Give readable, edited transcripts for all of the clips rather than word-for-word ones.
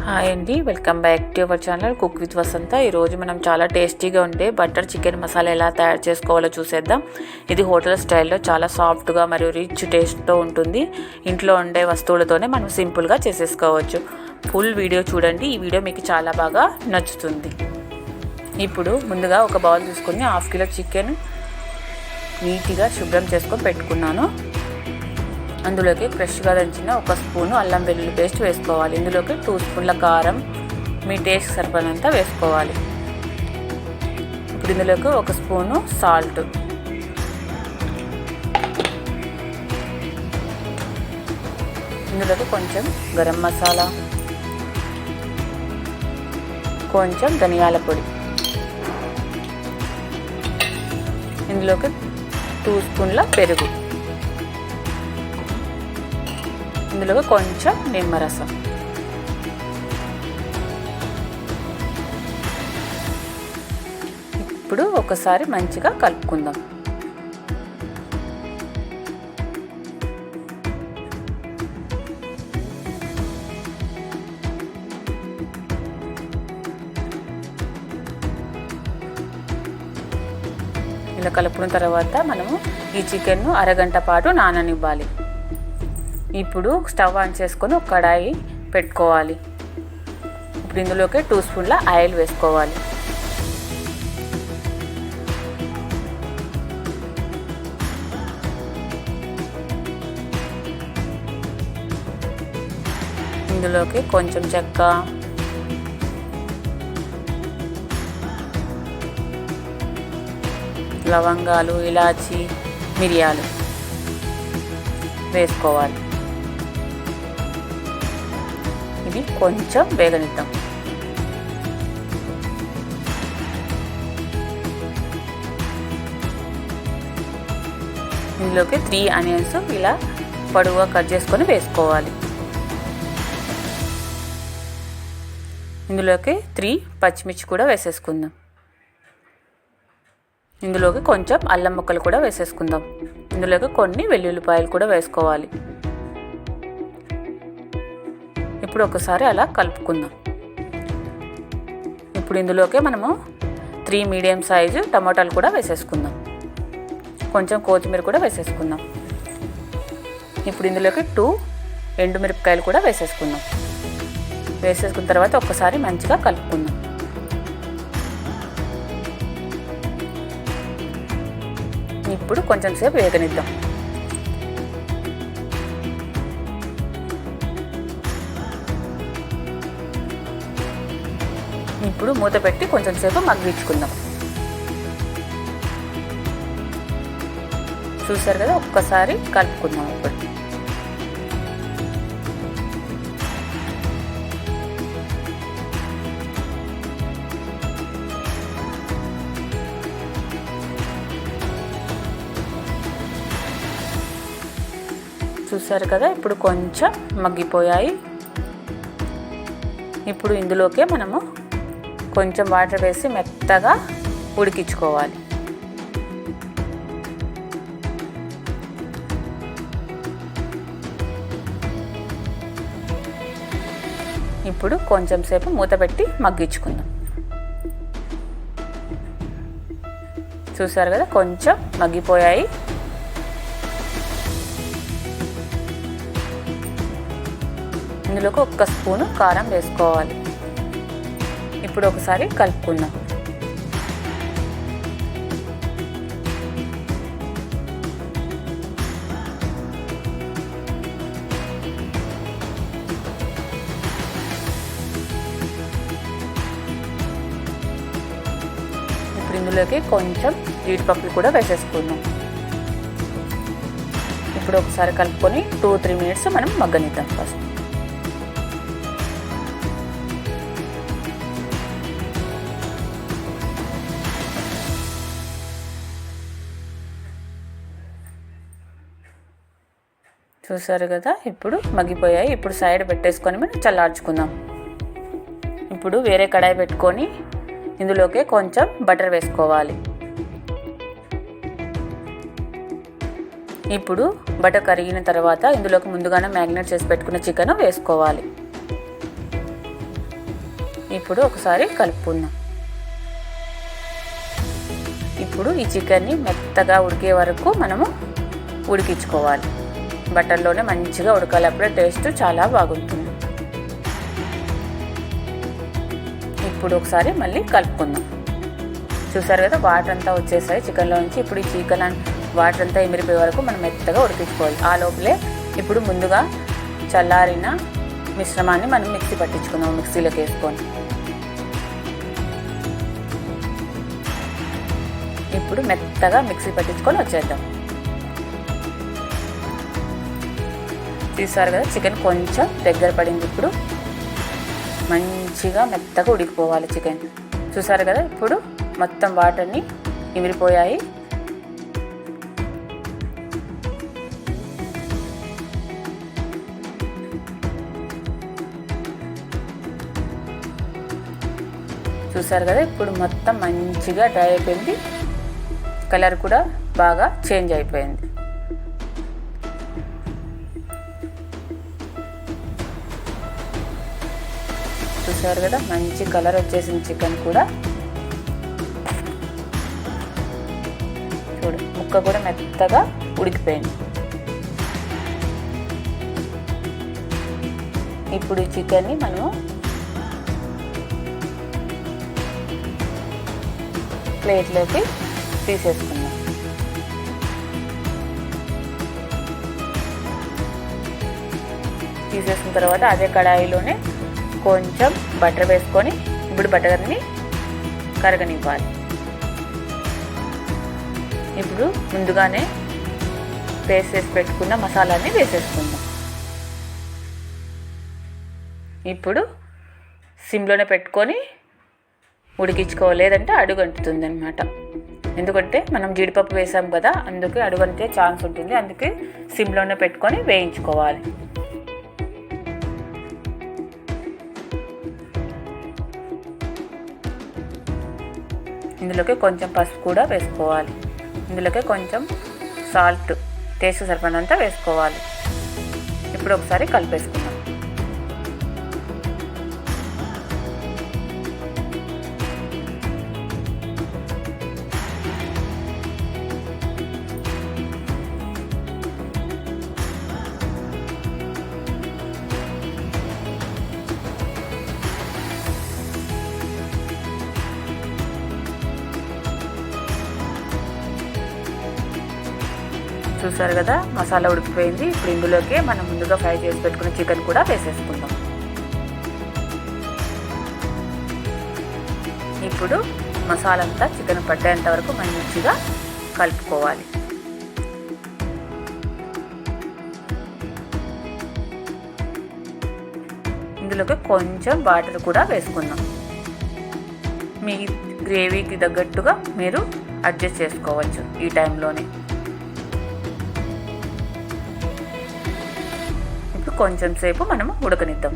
Hi అండి, welcome back to our channel cook with Vasantha. ఈరోజు మనం చాలా టేస్టీగా ఉండే బటర్ చికెన్ మసాలా ఎలా తయారు చేసుకోవాలో చూసేద్దాం. ఇది హోటల్ స్టైల్లో చాలా సాఫ్ట్గా మరియు రిచ్ టేస్ట్తో ఉంటుంది. ఇంట్లో ఉండే వస్తువులతోనే మనం సింపుల్గా చేసేసుకోవచ్చు. ఫుల్ వీడియో చూడండి, ఈ వీడియో మీకు చాలా బాగా నచ్చుతుంది. ఇప్పుడు ముందుగా ఒక బౌల్ తీసుకొని 1/2 కిలో చికెన్ నీట్గా శుభ్రం చేసుకొని పెట్టుకున్నాను. అందులోకి ఫ్రెష్గా దంచిన 1 స్పూను అల్లం వెల్లుల్లి పేస్ట్ వేసుకోవాలి. ఇందులోకి 2 స్పూన్ల కారం మీ టేస్ట్ సరిపడినంత వేసుకోవాలి. ఇప్పుడు ఇందులోకి 1 స్పూను సాల్ట్, ఇందులోకి కొంచెం గరం మసాలా, కొంచెం ధనియాల పొడి, ఇందులోకి 2 స్పూన్ల పెరుగు, ఇందులో కొంచెం నిమ్మరసం, ఇప్పుడు ఒకసారి మంచిగా కలుపుకుందాం. ఇలా కలుపుకున్న తర్వాత మనము ఈ చికెన్ను అరగంట పాటు నాననివ్వాలి. ఇప్పుడు స్టవ్ ఆన్ చేసుకొని ఒక కడాయి పెట్టుకోవాలి. ఇప్పుడు ఇందులోకి 2 స్పూన్ల ఆయిల్ వేసుకోవాలి. ఇందులోకి కొంచెం చెక్క, లవంగాలు, ఇలాచి, మిరియాలు వేసుకోవాలి. ఇది కొంచెం వేగనిద్దాం. ఇందులోకి 3 ఆనియన్స్ ఇలా పొడవుగా కట్ చేసుకొని వేసుకోవాలి. ఇందులోకి 3 పచ్చిమిర్చి కూడా వేసేసుకుందాం. ఇందులోకి కొంచెం అల్లం ముక్కలు కూడా వేసేసుకుందాం. ఇందులోకి కొన్ని వెల్లుల్లిపాయలు కూడా వేసుకోవాలి. ఇప్పుడు ఒకసారి అలా కలుపుకుందాం. ఇప్పుడు ఇందులోకి మనము 3 మీడియం సైజు టమాటాలు కూడా వేసేసుకుందాం. కొంచెం కొత్తిమీర కూడా వేసేసుకుందాం. ఇప్పుడు ఇందులోకి 2 ఎండుమిరపకాయలు కూడా వేసేసుకుందాం. వేసేసుకున్న తర్వాత ఒకసారి మంచిగా కలుపుకుందాం. ఇప్పుడు కొంచెం సేపు వేగనిద్దాం. ఇప్పుడు మూత పెట్టి కొంచెం సేపు మగ్గించుకుందాం. చూసారు కదా, ఒక్కసారి కలుపుకుందాం. ఇప్పుడు చూసారు కదా, ఇప్పుడు కొంచెం మగ్గిపోయాయి. ఇప్పుడు ఇందులోకే మనము కొంచెం వాటర్ వేసి మెత్తగా ఉడికించుకోవాలి. ఇప్పుడు కొంచెం సేపు మూత పెట్టి మగ్గించుకుందాం. చూసారు కదా, కొంచెం మగ్గిపోయాయి. ఇందులోకి 1 స్పూను కారం వేసుకోవాలి. ఇప్పుడు ఒకసారి కలుపుకుందాం. ఇప్పుడు ఇందులోకి కొంచెం జీడిపప్పులు కూడా వేసేసుకుందాం. ఇప్పుడు ఒకసారి కలుపుకొని 2-3 మినిట్స్ మనం మగ్గనిద్దాం. ఫస్ట్ చూసారు కదా, ఇప్పుడు మగ్గిపోయాయి. ఇప్పుడు సైడ్ పెట్టేసుకొని మనం చల్లార్చుకుందాం. ఇప్పుడు వేరే కడాయి పెట్టుకొని ఇందులోకి కొంచెం బటర్ వేసుకోవాలి. ఇప్పుడు బటర్ కరిగిన తర్వాత ఇందులోకి ముందుగానే మ్యారినేట్ చేసి పెట్టుకున్న చికెన్ వేసుకోవాలి. ఇప్పుడు ఒకసారి కలుపుకుందాం. ఇప్పుడు ఈ చికెన్ని మెత్తగా ఉడికే వరకు మనము ఉడికించుకోవాలి. బటర్లోనే మంచిగా ఉడకాలి, అప్పుడే టేస్ట్ చాలా బాగుంటుంది. ఇప్పుడు ఒకసారి మళ్ళీ కలుపుకుందాం. చూసారు కదా, వాటర్ అంతా వచ్చేసాయి చికెన్లో నుంచి. ఇప్పుడు ఈ చికెన్ వాటర్ అంతా ఎమిరిపోయే వరకు మనం మెత్తగా ఉడికించుకోవాలి. ఆ లోపలే ఇప్పుడు ముందుగా చల్లారిన మిశ్రమాన్ని మనం మిక్సీ పట్టించుకుందాం. మిక్సీలోకి వేసుకొని ఇప్పుడు మెత్తగా మిక్సీ పట్టించుకొని వచ్చేద్దాం. చూసారు కదా, చికెన్ కొంచెం దగ్గర పడింది. ఇప్పుడు మంచిగా మెత్తగా ఉడికిపోవాలి చికెన్. చూసారు కదా, ఇప్పుడు మొత్తం వాటర్ని ఇమిరిపోయాయి. చూసారు కదా, ఇప్పుడు మొత్తం మంచిగా డ్రై అయిపోయింది. కలర్ కూడా బాగా చేంజ్ అయిపోయింది. చూసారు కదా, మంచి కలర్ వచ్చేసింది చికెన్ కూడా. చూడు, ముక్క కూడా మెత్తగా ఉడికిపోయింది. ఇప్పుడు ఈ చికెన్ని మనము ప్లేట్లోకి తీసేసుకుందాం. తీసేసుకున్న తర్వాత అదే కడాయిలోనే కొంచెం బటర్ వేసుకొని ఇప్పుడు బటర్ని కరగనివ్వాలి. ఇప్పుడు ముందుగానే పేస్ట్ చేసి పెట్టుకున్న మసాలాని వేసేసుకుందాం. ఇప్పుడు సిమ్లోనే పెట్టుకొని ఉడికించుకోవాలి, లేదంటే అడుగంటుతుంది అనమాట. ఎందుకంటే మనం జీడిపప్పు వేసాం కదా, అందుకే అడుగంటే ఛాన్స్ ఉంటుంది. అందుకే సిమ్లోనే పెట్టుకొని వేయించుకోవాలి. ఇందులోకి కొంచెం పసుపు కూడా వేసుకోవాలి. ఇందులోకి కొంచెం సాల్ట్ టేస్ట్ సరిపడినంత వేసుకోవాలి. ఇప్పుడు ఒకసారి కలిపేసుకుందాం. చూసారు కదా, మసాలా ఉడికిపోయింది. ఇప్పుడు ఇందులోకి మనం ముందుగా ఫ్రై చేసి పెట్టుకున్న చికెన్ కూడా వేసేసుకుందాం. ఇప్పుడు మసాలా అంతా చికెన్ పట్టేంత వరకు మంచిగా కలుపుకోవాలి. ఇందులోకి కొంచెం వాటర్ కూడా వేసుకుందాం. మీ గ్రేవీకి తగ్గట్టుగా మీరు అడ్జస్ట్ చేసుకోవచ్చు ఈ టైంలోనే. కొంచెం సేపు మనము ఉడకనిద్దాం.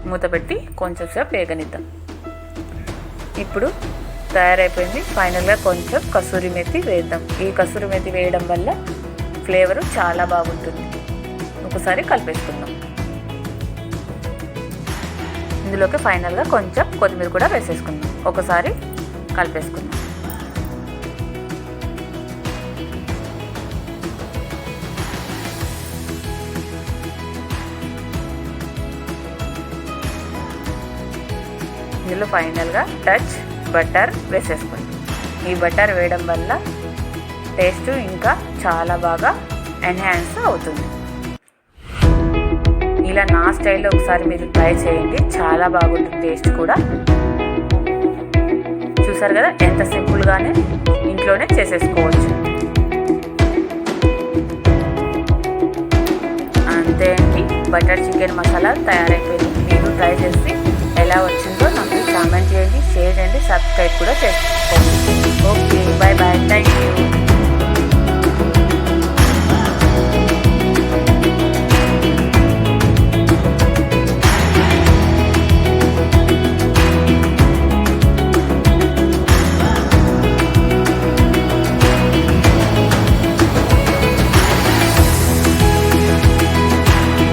మూత పెట్టి కొంచెం సేపు వేగనిద్దాం. ఇప్పుడు తయారైపోయింది. ఫైనల్గా కొంచెం కసూరి మెతి వేద్దాం. ఈ కసూరి మెతి వేయడం వల్ల ఫ్లేవరు చాలా బాగుంటుంది. ఒకసారి కలిపేసుకుందాం. ఇందులోకి ఫైనల్గా కొంచెం కొత్తిమీర కూడా వేసేసుకుందాం. ఒకసారి కలిపేసుకుందాం. ఇందులో ఫైనల్గా టచ్ బటర్ వేసేసుకోండి. ఈ బటర్ వేయడం వల్ల టేస్ట్ ఇంకా చాలా బాగా ఎన్హాన్స్ అవుతుంది. ఇలా నా స్టైల్లో ఒకసారి మీరు ట్రై చేయండి, చాలా బాగుంటుంది టేస్ట్ కూడా. చూసారు కదా, ఎంత సింపుల్గానే ఇంట్లోనే చేసేసుకోవచ్చు. అంతే అండి, బటర్ చికెన్ మసాలా తయారైపోయింది. మీరు ట్రై చేసి ఎలా వచ్చిందో నాకు కామెంట్ చేయండి, షేర్ చేయండి, సబ్స్క్రైబ్ కూడా చేసుకోండి. Okay, bye bye, thank you.